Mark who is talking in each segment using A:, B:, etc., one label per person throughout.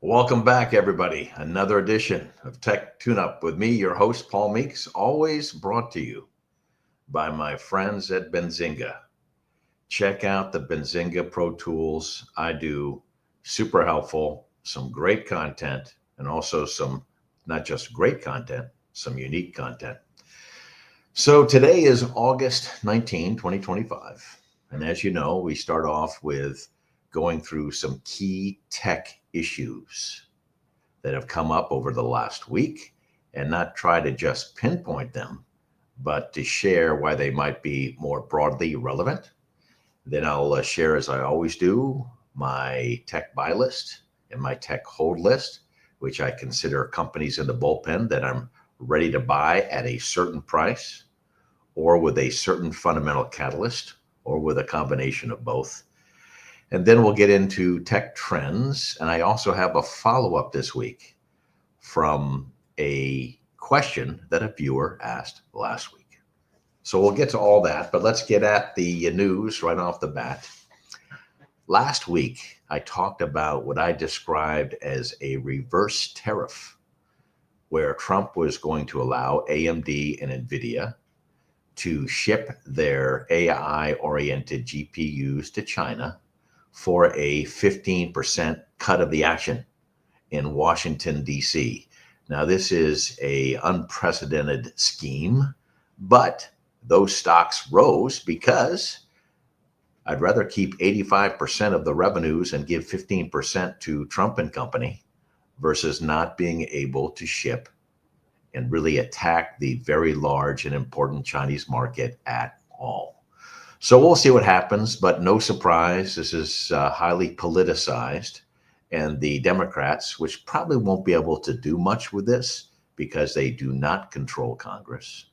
A: Welcome back, everybody. Another edition of Tech Tune Up with me, your host, Paul Meeks, always brought to you by my friends at Benzinga. Check out the Benzinga Pro Tools. I do super helpful, some great content, and also some not just great content, some unique content. So today is August 19, 2025. And as you know, we start off with going through some key tech issues that have come up over the last week and not try to just pinpoint them, but to share why they might be more broadly relevant. Then I'll share, as I always do, my tech buy list and my tech hold list, which I consider companies in the bullpen that I'm ready to buy at a certain price or with a certain fundamental catalyst or with a combination of both. And then we'll get into tech trends. And I also have a follow up this week from a question that a viewer asked last week. So we'll get to all that, but let's get at the news right off the bat. Last week, I talked about what I described as a reverse tariff, where Trump was going to allow AMD and Nvidia to ship their AI-oriented GPUs to China for a 15% cut of the action in Washington, D.C. Now, this is an unprecedented scheme, but those stocks rose because I'd rather keep 85% of the revenues and give 15% to Trump and company versus not being able to ship and really attack the very large and important Chinese market at all. So we'll see what happens, but no surprise, this is highly politicized. And the Democrats, which probably won't be able to do much with this because they do not control Congress,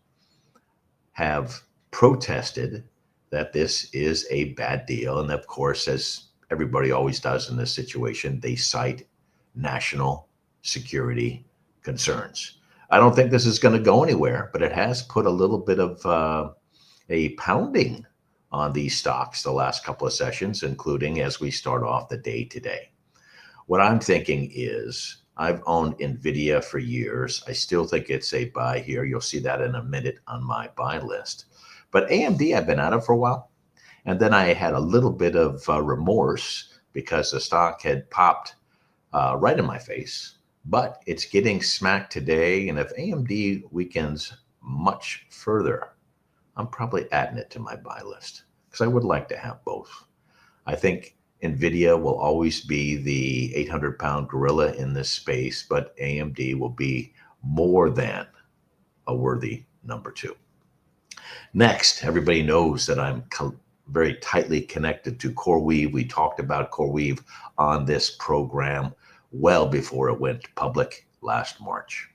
A: have protested that this is a bad deal. And of course, as everybody always does in this situation, they cite national security concerns. I don't think this is going to go anywhere, but it has put a little bit of a pounding on these stocks the last couple of sessions, including as we start off the day today. What I'm thinking is I've owned Nvidia for years. I still think it's a buy here. You'll see that in a minute on my buy list. But AMD, I've been at it for a while. And then I had a little bit of remorse because the stock had popped right in my face. But it's getting smacked today. And if AMD weakens much further, I'm probably adding it to my buy list because I would like to have both. I think Nvidia will always be the 800-pound gorilla in this space, but AMD will be more than a worthy number two. Next, everybody knows that I'm very tightly connected to CoreWeave. We talked about CoreWeave on this program well before it went public last March.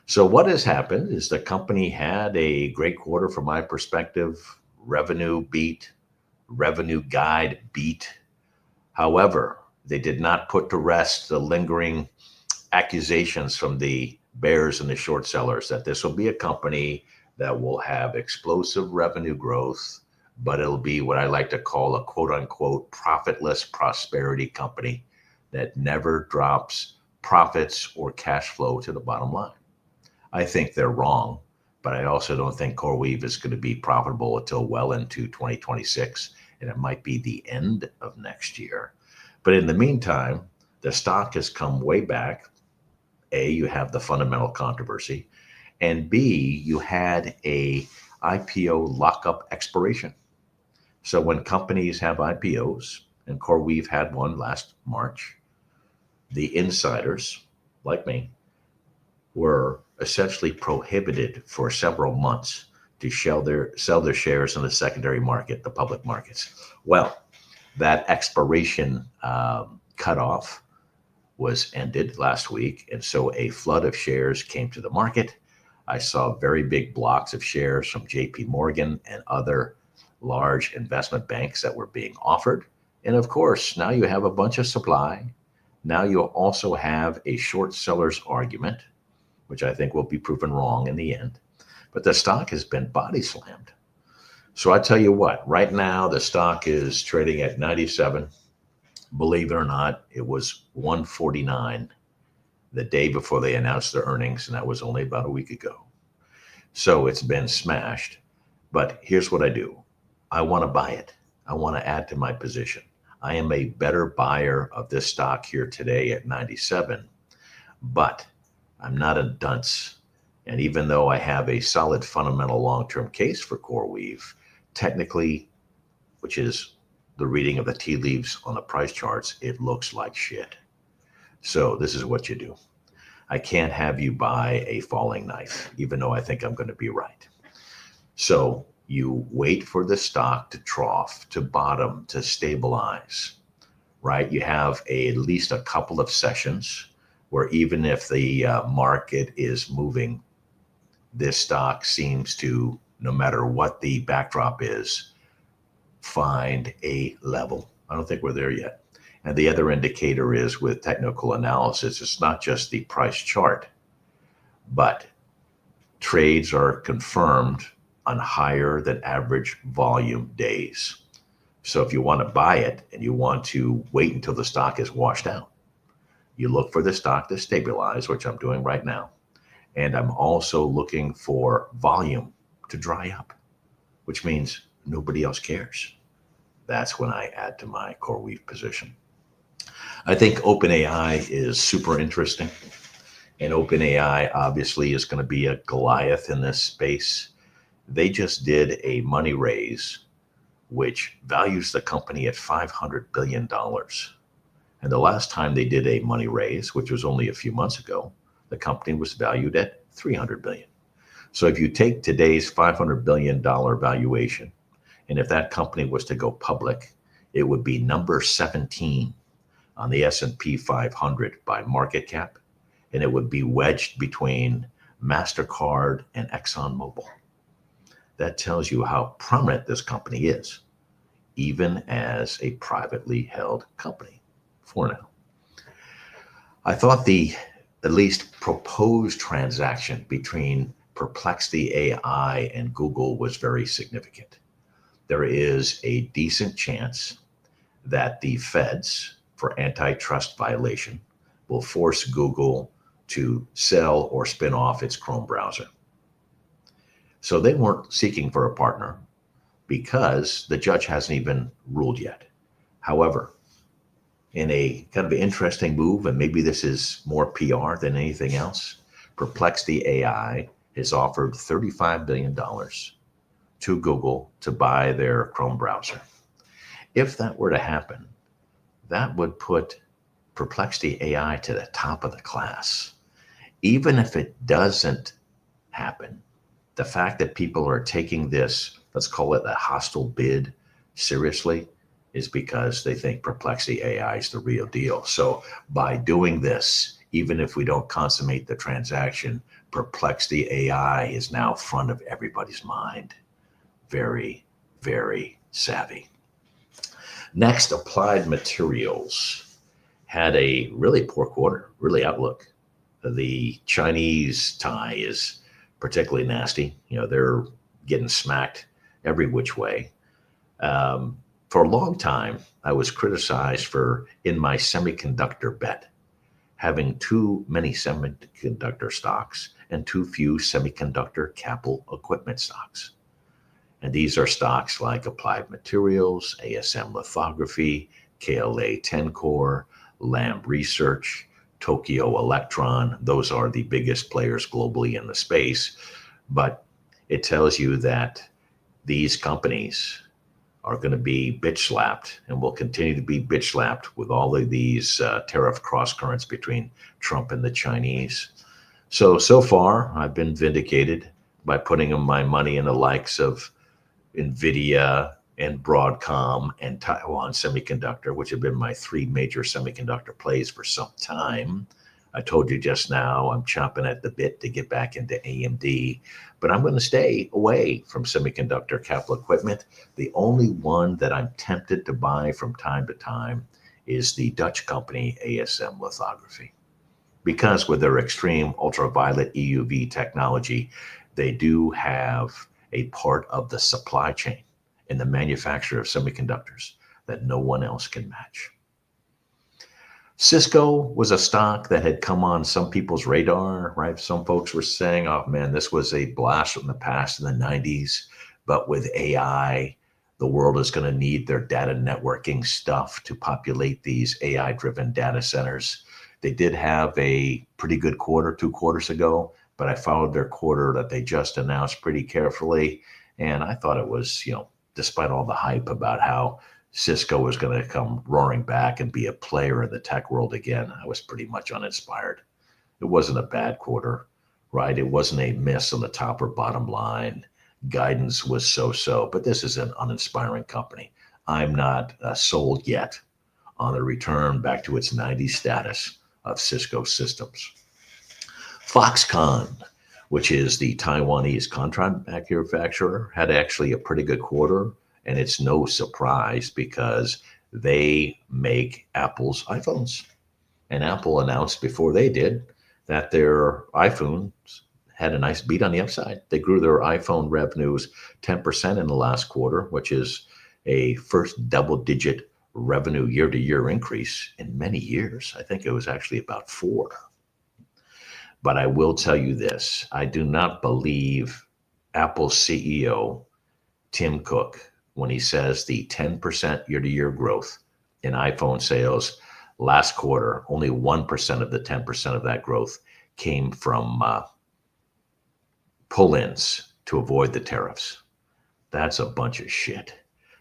A: So what has happened is the company had a great quarter from my perspective, revenue beat, revenue guide beat. However, they did not put to rest the lingering accusations from the bears and the short sellers that this will be a company that will have explosive revenue growth, but it'll be what I like to call a quote unquote profitless prosperity company that never drops profits or cash flow to the bottom line. I think they're wrong, but I also don't think CoreWeave is going to be profitable until well into 2026. And it might be the end of next year. But in the meantime, the stock has come way back. A, you have the fundamental controversy. And B, you had a IPO lockup expiration. So when companies have IPOs, and CoreWeave had one last March, the insiders, like me, were essentially prohibited for several months to sell their shares in the secondary market, the public markets. Well, that expiration cutoff was ended last week, and so a flood of shares came to the market. I saw very big blocks of shares from JP Morgan and other large investment banks that were being offered. And of course, now you have a bunch of supply. Now you also have a short seller's argument, which I think will be proven wrong in the end. But the stock has been body slammed. So I tell you what, right now the stock is trading at 97. Believe it or not, it was 149 the day before they announced their earnings, and that was only about a week ago. So it's been smashed. But here's what I do. I want to buy it. I want to add to my position. I am a better buyer of this stock here today at 97, but I'm not a dunce. And even though I have a solid fundamental long-term case for CoreWeave, technically, which is the reading of the tea leaves on the price charts, it looks like shit. So this is what you do. I can't have you buy a falling knife, even though I think I'm going to be right. So you wait for the stock to trough, to bottom, to stabilize, right? You have at least a couple of sessions where even if the market is moving, this stock seems to, no matter what the backdrop is, find a level. I don't think we're there yet. And the other indicator is with technical analysis, it's not just the price chart, but trades are confirmed on higher than average volume days. So if you want to buy it and you want to wait until the stock is washed out, you look for the stock to stabilize, which I'm doing right now. And I'm also looking for volume to dry up, which means nobody else cares. That's when I add to my CoreWeave position. I think OpenAI is super interesting. And OpenAI obviously is going to be a Goliath in this space. They just did a money raise, which values the company at $500 billion. And the last time they did a money raise, which was only a few months ago, the company was valued at $300 billion. So if you take today's $500 billion valuation, and if that company was to go public, it would be number 17 on the S&P 500 by market cap, and it would be wedged between MasterCard and ExxonMobil. That tells you how prominent this company is, even as a privately held company for now. I thought the at least proposed transaction between Perplexity AI and Google was very significant. There is a decent chance that the feds, for antitrust violation, will force Google to sell or spin off its Chrome browser. So they weren't seeking for a partner because the judge hasn't even ruled yet. However, in a kind of interesting move, and maybe this is more PR than anything else, Perplexity AI has offered $35 billion to Google to buy their Chrome browser. If that were to happen, that would put Perplexity AI to the top of the class. Even if it doesn't happen, the fact that people are taking this, let's call it a hostile bid, seriously, is because they think Perplexity AI is the real deal. So by doing this, even if we don't consummate the transaction, Perplexity AI is now front of everybody's mind. Very, very savvy. Next, Applied Materials had a really poor quarter, really outlook. The Chinese tie is particularly nasty. You know, they're getting smacked every which way. For a long time, I was criticized for, in my semiconductor bet, having too many semiconductor stocks and too few semiconductor capital equipment stocks. And these are stocks like Applied Materials, ASM Lithography, KLA Tencor, Lam Research, Tokyo Electron. Those are the biggest players globally in the space. But it tells you that these companies are going to be bitch slapped and will continue to be bitch slapped with all of these tariff cross currents between Trump and the Chinese. So far, I've been vindicated by putting my money in the likes of Nvidia and Broadcom and Taiwan Semiconductor, which have been my three major semiconductor plays for some time. I told you just now I'm chomping at the bit to get back into AMD, but I'm going to stay away from semiconductor capital equipment. The only one that I'm tempted to buy from time to time is the Dutch company ASM Lithography, because with their extreme ultraviolet EUV technology, they do have a part of the supply chain in the manufacture of semiconductors that no one else can match. Cisco was a stock that had come on some people's radar, right? Some folks were saying, oh man, this was a blast from the past in the 90s. But with AI, the world is going to need their data networking stuff to populate these AI driven data centers. They did have a pretty good quarter 2 quarters ago, but I followed their quarter that they just announced pretty carefully. And I thought it was, despite all the hype about how Cisco was going to come roaring back and be a player in the tech world again, I was pretty much uninspired. It wasn't a bad quarter, right? It wasn't a miss on the top or bottom line. Guidance was so-so, but this is an uninspiring company. I'm not sold yet on the return back to its 90s status of Cisco Systems. Foxconn, which is the Taiwanese contract manufacturer, had actually a pretty good quarter. And it's no surprise because they make Apple's iPhones. And Apple announced before they did that their iPhones had a nice beat on the upside. They grew their iPhone revenues 10% in the last quarter, which is a first double-digit revenue year-to-year increase in many years. I think it was actually about 4. But I will tell you this, I do not believe Apple's CEO, Tim Cook, when he says the 10% year-to-year growth in iPhone sales last quarter, only 1% of the 10% of that growth came from pull-ins to avoid the tariffs. That's a bunch of shit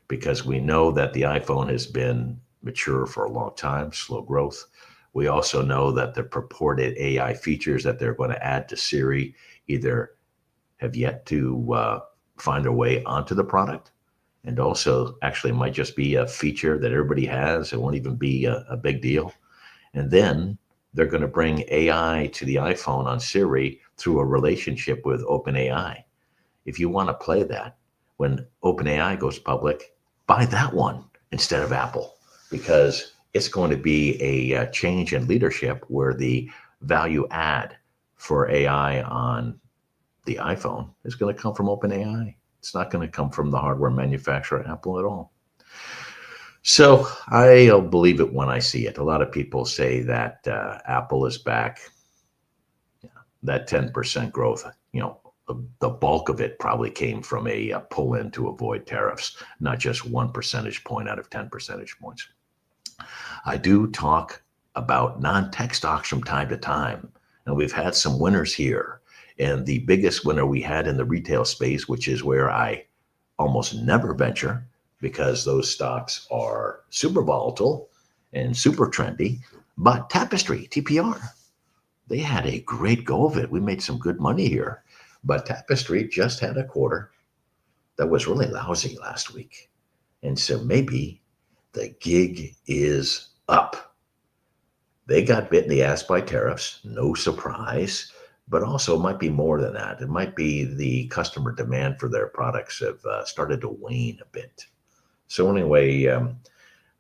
A: because we know that the iPhone has been mature for a long time, slow growth. We also know that the purported AI features that they're going to add to Siri either have yet to find their way onto the product, and also actually might just be a feature that everybody has. It won't even be a big deal. And then they're going to bring AI to the iPhone on Siri through a relationship with OpenAI. If you want to play that, when OpenAI goes public, buy that one instead of Apple, because it's going to be a change in leadership where the value add for AI on the iPhone is going to come from OpenAI. It's not going to come from the hardware manufacturer Apple at all. So I'll believe it when I see it. A lot of people say that Apple is back. That 10% growth, the bulk of it probably came from a pull-in to avoid tariffs, not just 1 percentage point out of 10 percentage points. I do talk about non-tech stocks from time to time, and we've had some winners here. And the biggest winner we had in the retail space, which is where I almost never venture because those stocks are super volatile and super trendy, but Tapestry, TPR, they had a great go of it. We made some good money here, but Tapestry just had a quarter that was really lousy last week. And so maybe the gig is up. They got bit in the ass by tariffs, no surprise. But also it might be more than that. It might be the customer demand for their products have started to wane a bit. So anyway,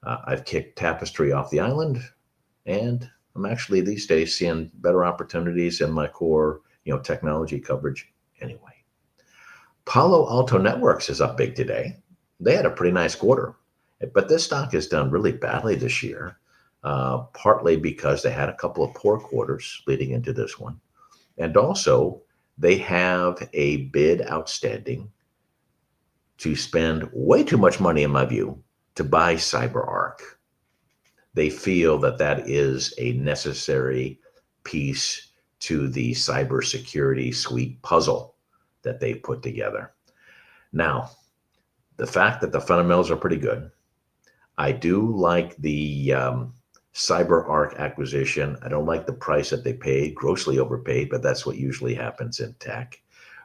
A: I've kicked Tapestry off the island, and I'm actually these days seeing better opportunities in my core, technology coverage anyway. Palo Alto Networks is up big today. They had a pretty nice quarter, but this stock has done really badly this year, partly because they had a couple of poor quarters leading into this one. And also, they have a bid outstanding to spend way too much money, in my view, to buy CyberArk. They feel that that is a necessary piece to the cybersecurity suite puzzle that they put together. Now, the fact that the fundamentals are pretty good, I do like the CyberArk acquisition. I don't like the price that they paid, grossly overpaid, but that's what usually happens in tech.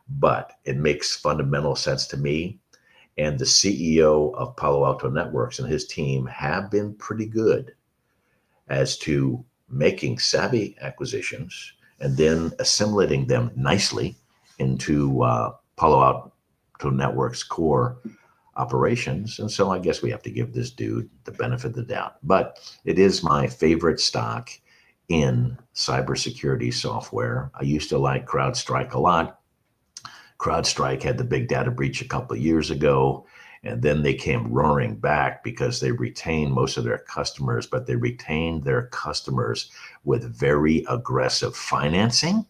A: But it makes fundamental sense to me. And the CEO of Palo Alto Networks and his team have been pretty good as to making savvy acquisitions and then assimilating them nicely into Palo Alto Networks core operations. And so I guess we have to give this dude the benefit of the doubt. But it is my favorite stock in cybersecurity software. I used to like CrowdStrike a lot. CrowdStrike had the big data breach a couple of years ago, And then they came roaring back because they retained most of their customers, but they retained their customers with very aggressive financing.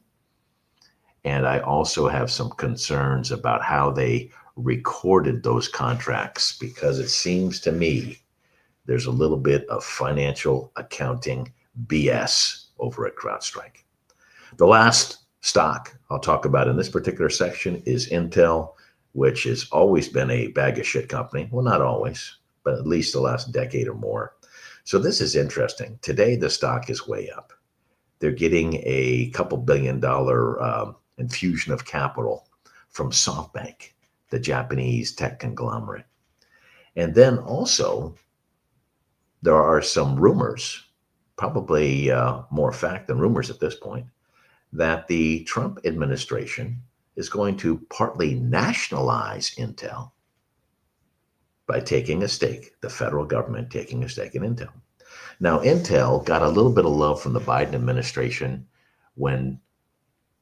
A: And I also have some concerns about how they recorded those contracts, because it seems to me there's a little bit of financial accounting BS over at CrowdStrike. The last stock I'll talk about in this particular section is Intel, which has always been a bag of shit company. Well, not always, but at least the last decade or more. So this is interesting. Today, the stock is way up. They're getting a couple $billion infusion of capital from SoftBank, the Japanese tech conglomerate. And then also, there are some rumors, probably more fact than rumors at this point, that the Trump administration is going to partly nationalize Intel by taking a stake, the federal government taking a stake in Intel. Now, Intel got a little bit of love from the Biden administration when,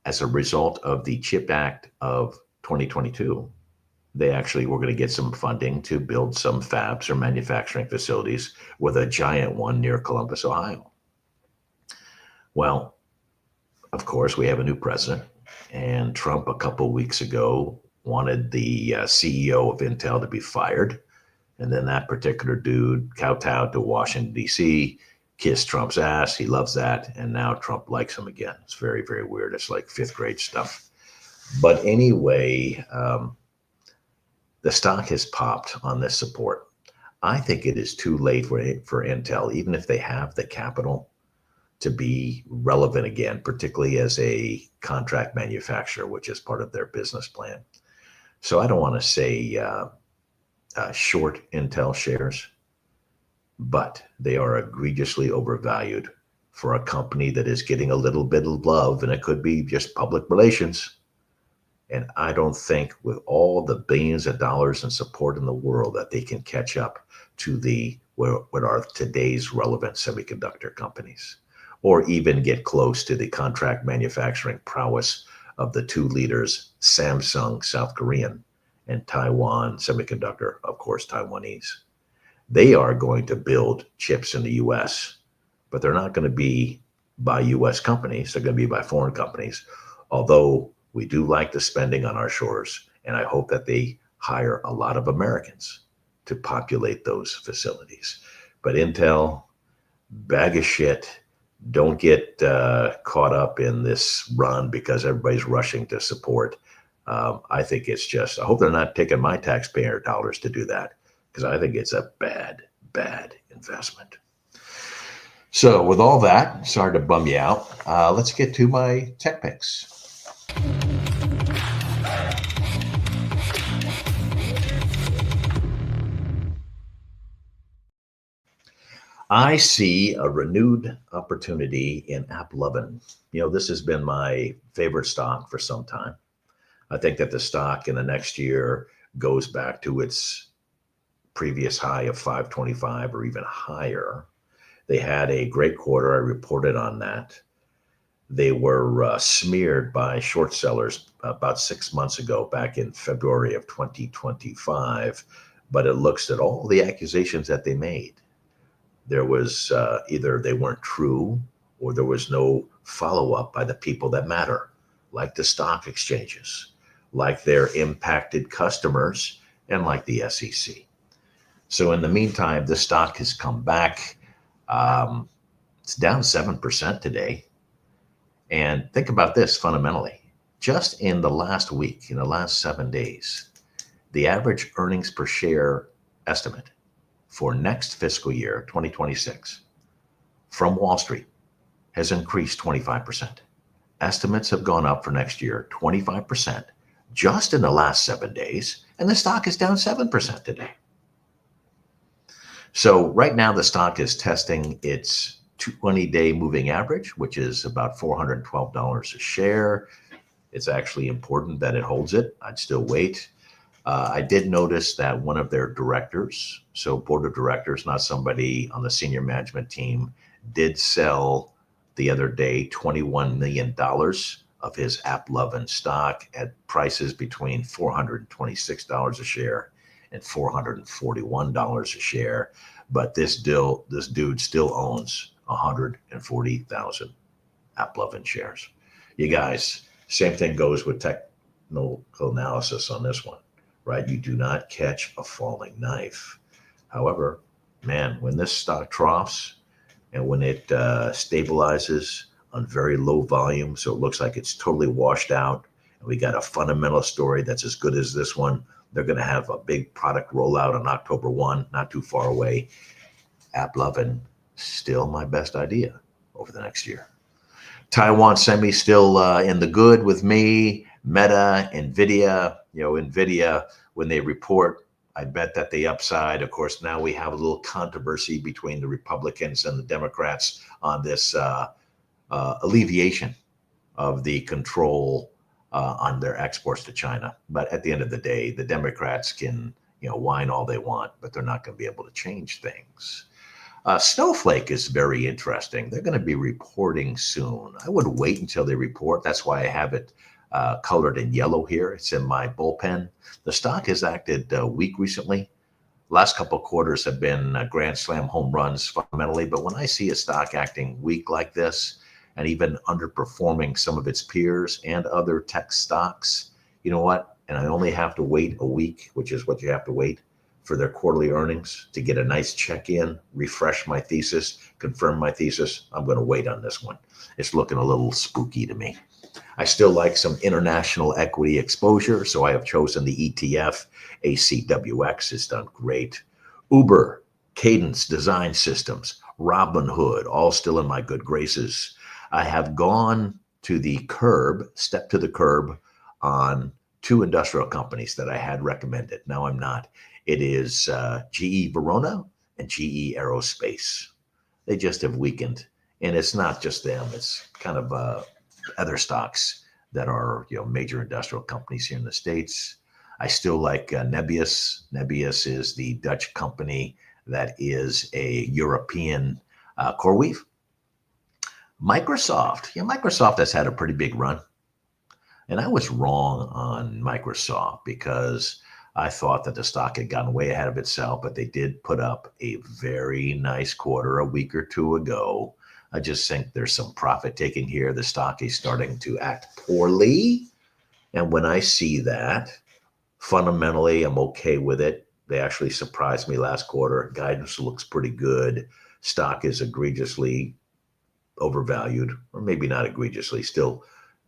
A: as a result of the CHIP Act of 2022, they actually were going to get some funding to build some fabs or manufacturing facilities, with a giant one near Columbus, Ohio. Well, of course, we have a new president, and Trump a couple of weeks ago wanted the CEO of Intel to be fired. And then that particular dude kowtowed to Washington, D.C., kissed Trump's ass. He loves that. And now Trump likes him again. It's very, very weird. It's like fifth grade stuff. But anyway, the stock has popped on this support. I think it is too late for Intel, even if they have the capital, to be relevant again, particularly as a contract manufacturer, which is part of their business plan. So I don't want to say short Intel shares, but they are egregiously overvalued for a company that is getting a little bit of love, and it could be just public relations. And I don't think, with all the billions of dollars in support in the world, that they can catch up to what are today's relevant semiconductor companies, or even get close to the contract manufacturing prowess of the two leaders, Samsung, South Korean, and Taiwan Semiconductor, of course, Taiwanese. They are going to build chips in the US, but they're not going to be by US companies. They're going to be by foreign companies, although we do like the spending on our shores, and I hope that they hire a lot of Americans to populate those facilities. But Intel, bag of shit. Don't get caught up in this run because everybody's rushing to support. I think it's just, I hope they're not taking my taxpayer dollars to do that, because I think it's a bad, bad investment. So with all that, sorry to bum you out. Let's get to my tech picks. I see a renewed opportunity in AppLovin. You know, this has been my favorite stock for some time. I think that the stock in the next year goes back to its previous high of 525 or even higher. They had a great quarter. I reported on that. They were smeared by short sellers about 6 months ago, back in February of 2025. But it looks at all the accusations that they made. There was either they weren't true, or there was no follow-up by the people that matter, like the stock exchanges, like their impacted customers, and like the SEC. So in the meantime, the stock has come back. It's down 7% today. And think about this fundamentally. Just in the last week, in the last 7 days, the average earnings per share estimate for next fiscal year, 2026, from Wall Street has increased 25%. Estimates have gone up for next year 25% just in the last 7 days, and the stock is down 7% today. So right now the stock is testing its 20-day moving average, which is about $412 a share. It's actually important that it holds it. I'd still wait. I did notice that one of their directors, so board of directors, not somebody on the senior management team, did sell the other day $21 million of his AppLovin stock at prices between $426 a share and $441 a share. But this dude still owns 140,000 AppLovin shares. You guys, same thing goes with technical analysis on this one, right? You do not catch a falling knife. However, man, when this stock troughs and when it stabilizes on very low volume, so it looks like it's totally washed out, and we got a fundamental story that's as good as this one. They're going to have a big product rollout on October 1, not too far away. AppLovin, still my best idea over the next year. Taiwan Semi still in the good with me. Meta, Nvidia, Nvidia, when they report, I bet that the upside, of course, now we have a little controversy between the Republicans and the Democrats on this alleviation of the control on their exports to China. But at the end of the day, the Democrats can, whine all they want, but they're not going to be able to change things. Snowflake is very interesting. They're going to be reporting soon. I would wait until they report. That's why I have it colored in yellow here. It's in my bullpen. The stock has acted weak recently. Last couple of quarters have been grand slam home runs fundamentally. But when I see a stock acting weak like this and even underperforming some of its peers and other tech stocks, you know what? And I only have to wait a week, which is what you have to wait for their quarterly earnings to get a nice check-in, refresh my thesis, confirm my thesis. I'm going to wait on this one. It's looking a little spooky to me. I still like some international equity exposure, so I have chosen the ETF. ACWX has done great. Uber, Cadence Design Systems, Robinhood, all still in my good graces. I have gone to the curb, step to the curb on two industrial companies that I had recommended. Now I'm not. It is GE Verona and GE Aerospace. They just have weakened. And it's not just them. It's kind of other stocks that are major industrial companies here in the States. I still like Nebius. Nebius is the Dutch company that is a European CoreWeave. Microsoft. Microsoft has had a pretty big run. And I was wrong on Microsoft because I thought that the stock had gotten way ahead of itself, but they did put up a very nice quarter a week or two ago. I just think there's some profit taking here. The stock is starting to act poorly. And when I see that, fundamentally, I'm okay with it. They actually surprised me last quarter. Guidance looks pretty good. Stock is egregiously overvalued, or maybe not egregiously, still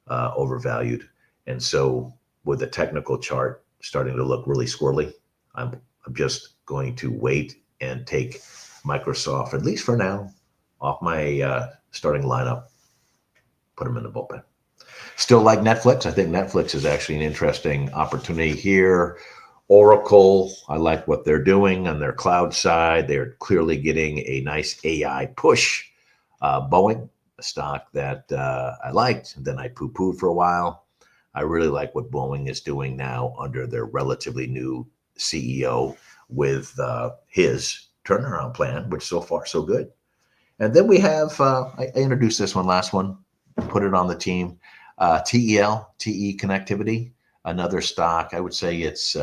A: overvalued. And so with the technical chart starting to look really squirrely, I'm just going to wait and take Microsoft, at least for now, off my starting lineup, put them in the bullpen. Still like Netflix. I think Netflix is actually an interesting opportunity here. Oracle, I like what they're doing on their cloud side. They're clearly getting a nice AI push. Boeing, a stock that I liked, and then I poo-pooed for a while. I really like what Boeing is doing now under their relatively new CEO with his turnaround plan, which so far so good. And then we have, I introduced this last one, put it on the team, TEL, TE Connectivity, another stock. I would say it's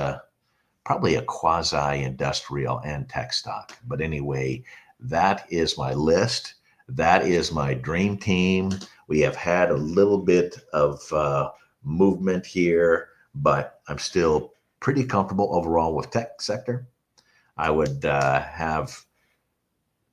A: probably a quasi-industrial and tech stock. But anyway, that is my list. That is my dream team. We have had a little bit of movement here, but I'm still pretty comfortable overall with tech sector. I would have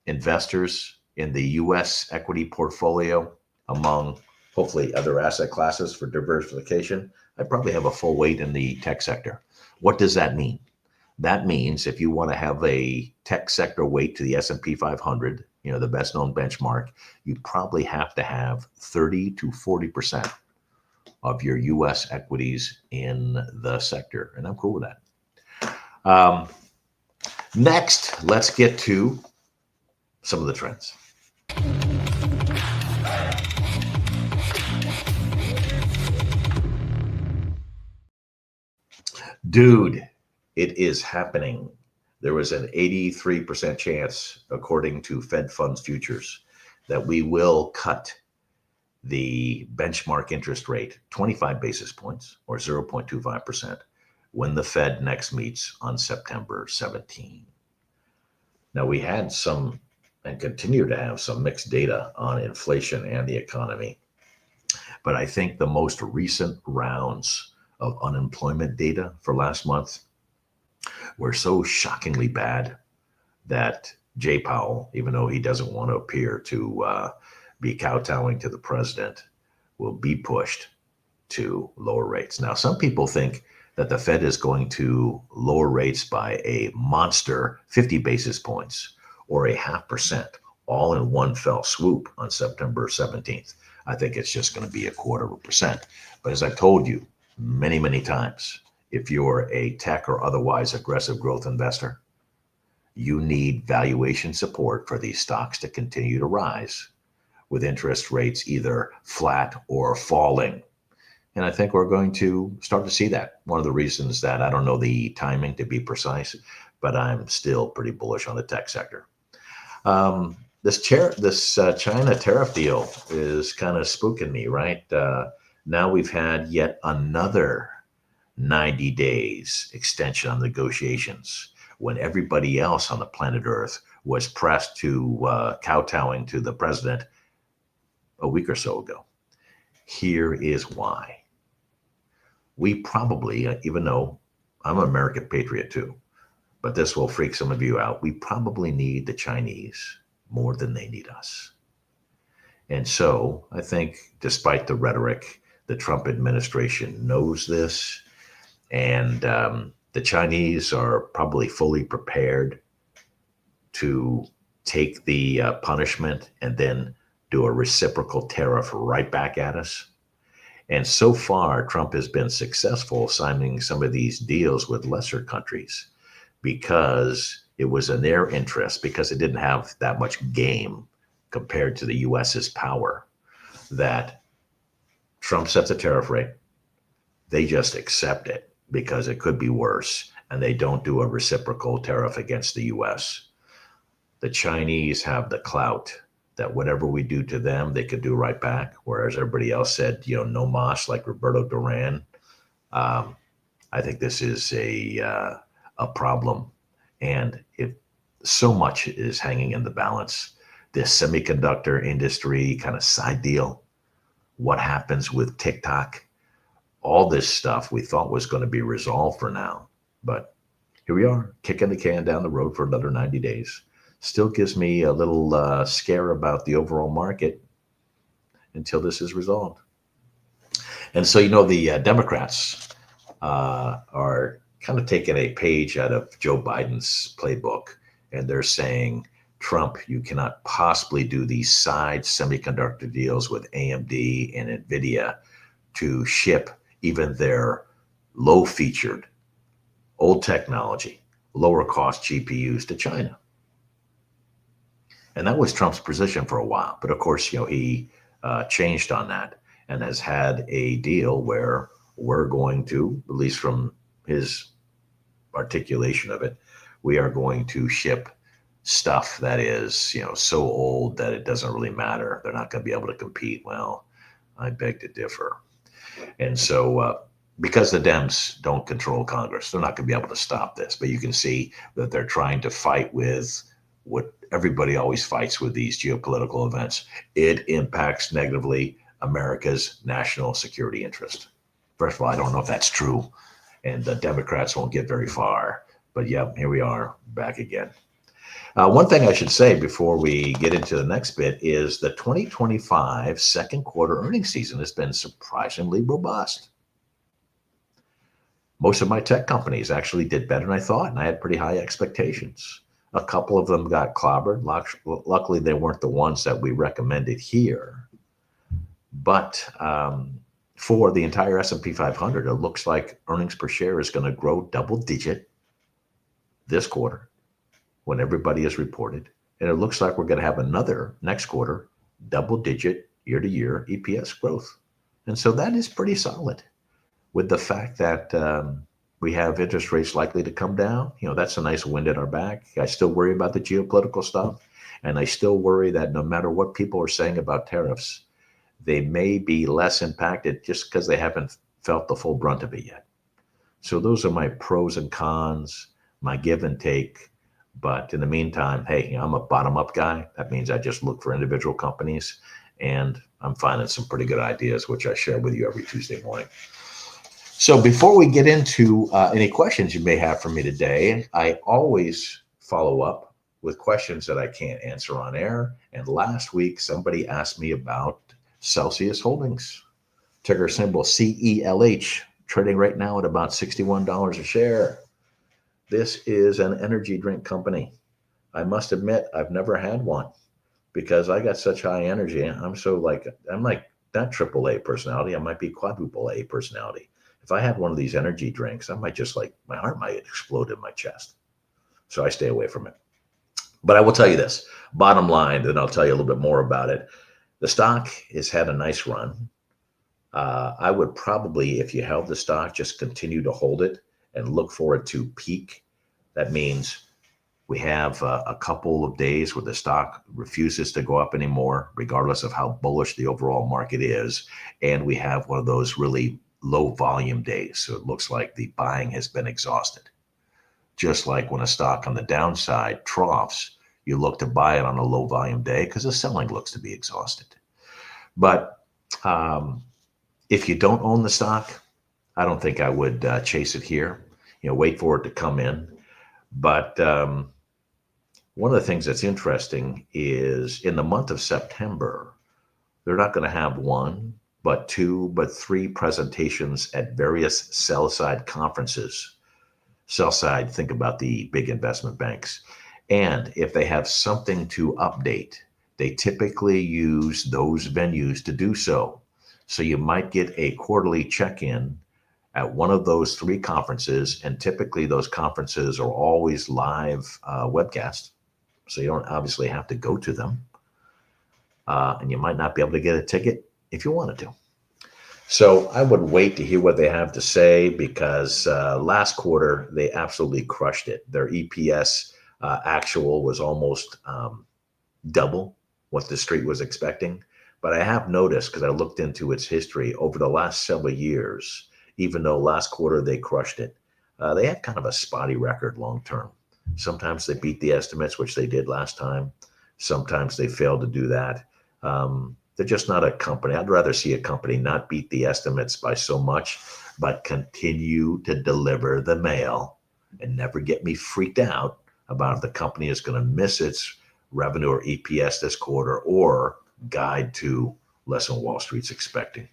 A: investors in the U.S. equity portfolio among hopefully other asset classes for diversification. I probably have a full weight in the tech sector. What does that mean? That means if you want to have a tech sector weight to the S&P 500, the best known benchmark, you probably have to have 30 to 40% of your U.S. equities in the sector. And I'm cool with that. Next, let's get to some of the trends. Dude, it is happening. There was an 83% chance, according to Fed Funds Futures, that we will cut the benchmark interest rate 25 basis points or 0.25% when the Fed next meets on September 17. Now, we had some and continue to have some mixed data on inflation and the economy, but I think the most recent rounds of unemployment data for last month were so shockingly bad that Jay Powell, even though he doesn't want to appear to be kowtowing to the president, will be pushed to lower rates. Now, some people think that the Fed is going to lower rates by a monster 50 basis points or a 0.5%, all in one fell swoop on September 17th. I think it's just going to be 0.25%. But as I've told you many, many times, if you're a tech or otherwise aggressive growth investor, you need valuation support for these stocks to continue to rise with interest rates either flat or falling. And I think we're going to start to see that. One of the reasons that I don't know the timing to be precise, but I'm still pretty bullish on the tech sector. This China tariff deal is kind of spooking me, right? Now we've had yet another 90 days extension on negotiations when everybody else on the planet Earth was pressed to kowtowing to the president a week or so ago. Here is why. We probably, even though I'm an American patriot too, but this will freak some of you out, we probably need the Chinese more than they need us. And so I think despite the rhetoric, the Trump administration knows this, and the Chinese are probably fully prepared to take the punishment and then do a reciprocal tariff right back at us. And so far, Trump has been successful signing some of these deals with lesser countries because it was in their interest, because it didn't have that much game compared to the US's power, that Trump sets a tariff rate. They just accept it because it could be worse, and they don't do a reciprocal tariff against the US. The Chinese have the clout that whatever we do to them, they could do right back. Whereas everybody else said, no mas, like Roberto Duran. I think this is a problem. And if so much is hanging in the balance, this semiconductor industry kind of side deal, what happens with TikTok, all this stuff we thought was going to be resolved for now. But here we are, kicking the can down the road for another 90 days. Still gives me a little scare about the overall market until this is resolved. And so, the Democrats are kind of taking a page out of Joe Biden's playbook, and they're saying, Trump, you cannot possibly do these side semiconductor deals with AMD and Nvidia to ship even their low-featured, old technology, lower-cost GPUs to China. And that was Trump's position for a while. But of course, he changed on that and has had a deal where we're going to, at least from his articulation of it, we are going to ship stuff that is, so old that it doesn't really matter. They're not going to be able to compete. Well, I beg to differ. And so because the Dems don't control Congress, they're not going to be able to stop this. But you can see that they're trying to fight with what everybody always fights with these geopolitical events. It impacts negatively America's national security interest. First of all, I don't know if that's true, and the Democrats won't get very far. But yeah, here we are back again. One thing I should say before we get into the next bit is the 2025 second quarter earnings season has been surprisingly robust. Most of my tech companies actually did better than I thought, and I had pretty high expectations. A couple of them got clobbered. Luckily, they weren't the ones that we recommended here. But for the entire S&P 500, it looks like earnings per share is going to grow double digit this quarter when everybody is reported. And it looks like we're going to have another next quarter double digit year-to-year EPS growth. And so that is pretty solid with the fact that we have interest rates likely to come down. That's a nice wind at our back. I still worry about the geopolitical stuff. And I still worry that no matter what people are saying about tariffs, they may be less impacted just because they haven't felt the full brunt of it yet. So those are my pros and cons, my give and take. But in the meantime, hey, I'm a bottom up guy. That means I just look for individual companies, and I'm finding some pretty good ideas, which I share with you every Tuesday morning. So before we get into any questions you may have for me today, I always follow up with questions that I can't answer on air. And last week, somebody asked me about Celsius Holdings, ticker symbol CELH, trading right now at about $61 a share. This is an energy drink company. I must admit, I've never had one because I got such high energy. I'm like not triple A personality. I might be quadruple A personality. If I had one of these energy drinks, I might just like my heart might explode in my chest. So I stay away from it. But I will tell you this, bottom line, then I'll tell you a little bit more about it. The stock has had a nice run. I would probably, if you held the stock, just continue to hold it and look for it to peak. That means we have a couple of days where the stock refuses to go up anymore, regardless of how bullish the overall market is. And we have one of those really low volume days. So it looks like the buying has been exhausted. Just like when a stock on the downside troughs, you look to buy it on a low volume day because the selling looks to be exhausted. But if you don't own the stock, I don't think I would chase it here. Wait for it to come in. But one of the things that's interesting is in the month of September, they're not going to have one, but two, but three presentations at various sell-side conferences. Sell-side, think about the big investment banks. And if they have something to update, they typically use those venues to do so. So you might get a quarterly check-in at one of those three conferences, and typically those conferences are always live webcast. So you don't obviously have to go to them. And you might not be able to get a ticket if you wanted to. So I would wait to hear what they have to say because last quarter, they absolutely crushed it. Their EPS actual was almost double what the street was expecting. But I have noticed, because I looked into its history over the last several years, even though last quarter they crushed it, they had kind of a spotty record long term. Sometimes they beat the estimates, which they did last time. Sometimes they failed to do that. They're just not a company. I'd rather see a company not beat the estimates by so much, but continue to deliver the mail and never get me freaked out about if the company is going to miss its revenue or EPS this quarter or guide to less than Wall Street's expecting.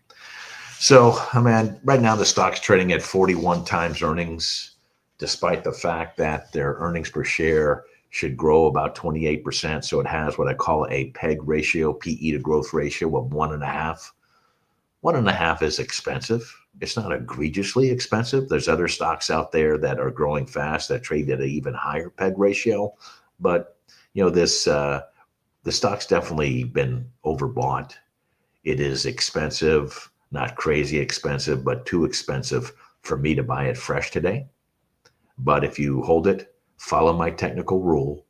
A: So, right now the stock's trading at 41 times earnings, despite the fact that their earnings per share should grow about 28%. So it has what I call a PEG ratio, PE to growth ratio of 1.5. 1.5 is expensive. It's not egregiously expensive. There's other stocks out there that are growing fast that trade at an even higher PEG ratio. But, the stock's definitely been overbought. It is expensive, not crazy expensive, but too expensive for me to buy it fresh today. But if you hold it, follow my technical rule,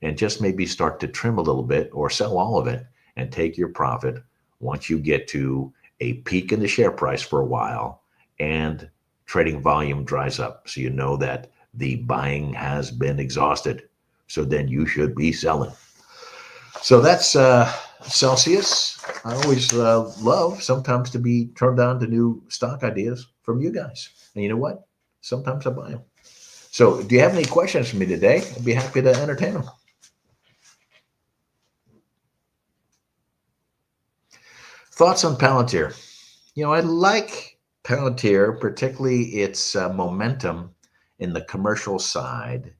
A: and just maybe start to trim a little bit or sell all of it and take your profit once you get to a peak in the share price for a while and trading volume dries up. So you know that the buying has been exhausted. So then you should be selling. So that's Celsius. I always love sometimes to be turned on to new stock ideas from you guys. And you know what? Sometimes I buy them. So do you have any questions for me today? I'd be happy to entertain them. Thoughts on Palantir? I like Palantir, particularly its momentum in the commercial side.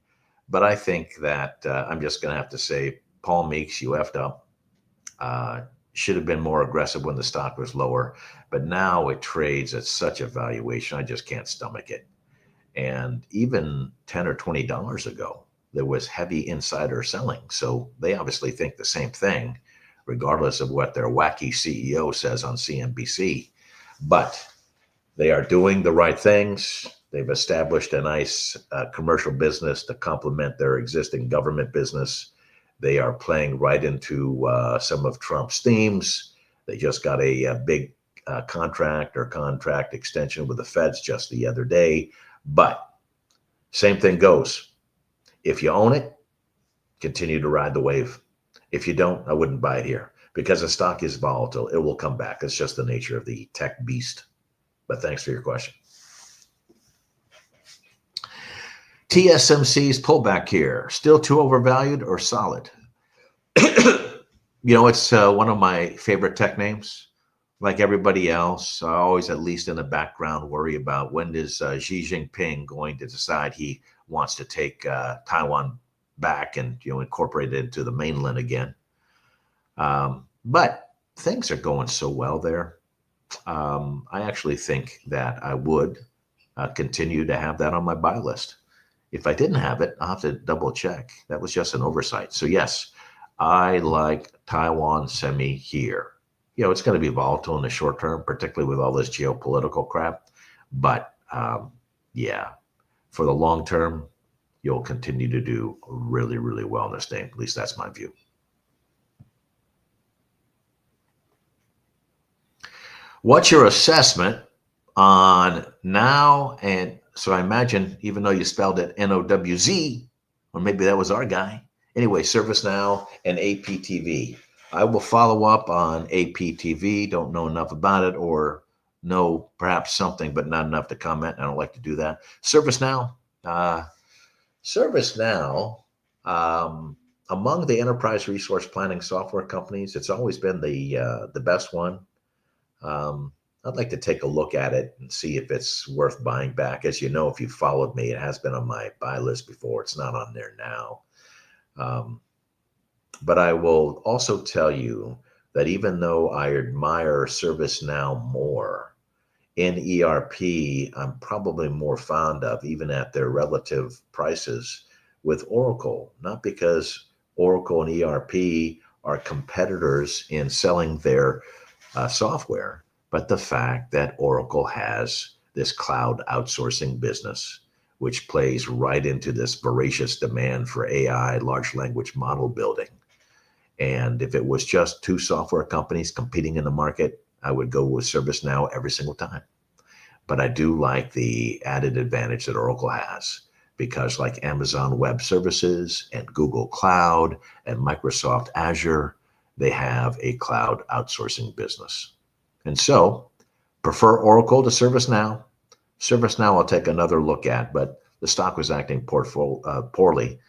A: But I think that I'm just going to have to say, Paul Meeks, you effed up. Should have been more aggressive when the stock was lower. But now it trades at such a valuation, I just can't stomach it. And even $10 or $20 ago, there was heavy insider selling. So they obviously think the same thing, regardless of what their wacky CEO says on CNBC. But they are doing the right things. They've established a nice commercial business to complement their existing government business. They are playing right into some of Trump's themes. They just got a big contract extension with the feds just the other day. But same thing goes. If you own it, continue to ride the wave. If you don't, I wouldn't buy it here because the stock is volatile. It will come back. It's just the nature of the tech beast. But thanks for your question. TSMC's pullback here, still too overvalued or solid? It's one of my favorite tech names. Like everybody else, I always, at least in the background, worry about when is Xi Jinping going to decide he wants to take Taiwan back and incorporate it into the mainland again. But things are going so well there. I actually think that I would continue to have that on my buy list. If I didn't have it, I'll have to double check. That was just an oversight. So yes, I like Taiwan semi here. It's going to be volatile in the short term, particularly with all this geopolitical crap. But yeah, for the long term, you'll continue to do really, really well in this name. At least that's my view. What's your assessment on now? And so I imagine, even though you spelled it Nowz, or maybe that was our guy. Anyway, ServiceNow and APTV. I will follow up on APTV. Don't know enough about it, or know perhaps something, but not enough to comment. I don't like to do that. ServiceNow. ServiceNow, among the enterprise resource planning software companies, it's always been the best one. I'd like to take a look at it and see if it's worth buying back. As you know, if you followed me, it has been on my buy list before. It's not on there now. But I will also tell you that even though I admire ServiceNow more, in ERP, I'm probably more fond of, even at their relative prices, with Oracle. Not because Oracle and ERP are competitors in selling their software, but the fact that Oracle has this cloud outsourcing business, which plays right into this voracious demand for AI, large language model building. And if it was just two software companies competing in the market, I would go with ServiceNow every single time. But I do like the added advantage that Oracle has, because like Amazon Web Services and Google Cloud and Microsoft Azure, they have a cloud outsourcing business. And so prefer Oracle to ServiceNow. ServiceNow I'll take another look at, but the stock was acting poorly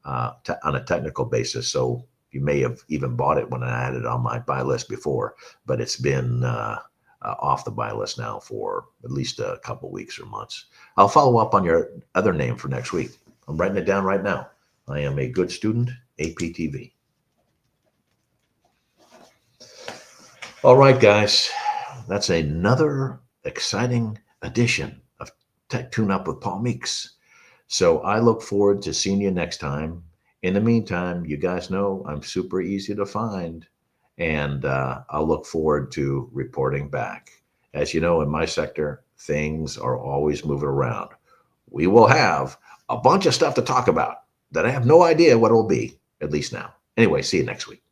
A: on a technical basis. So you may have even bought it when I had it on my buy list before, but it's been off the buy list now for at least a couple weeks or months. I'll follow up on your other name for next week. I'm writing it down right now. I am a good student, APTV. All right, guys, that's another exciting edition of Tech Tune-Up with Paul Meeks. So I look forward to seeing you next time. In the meantime, you guys know I'm super easy to find, and I'll look forward to reporting back. As you know, in my sector, things are always moving around. We will have a bunch of stuff to talk about that I have no idea what it will be, at least now. Anyway, see you next week.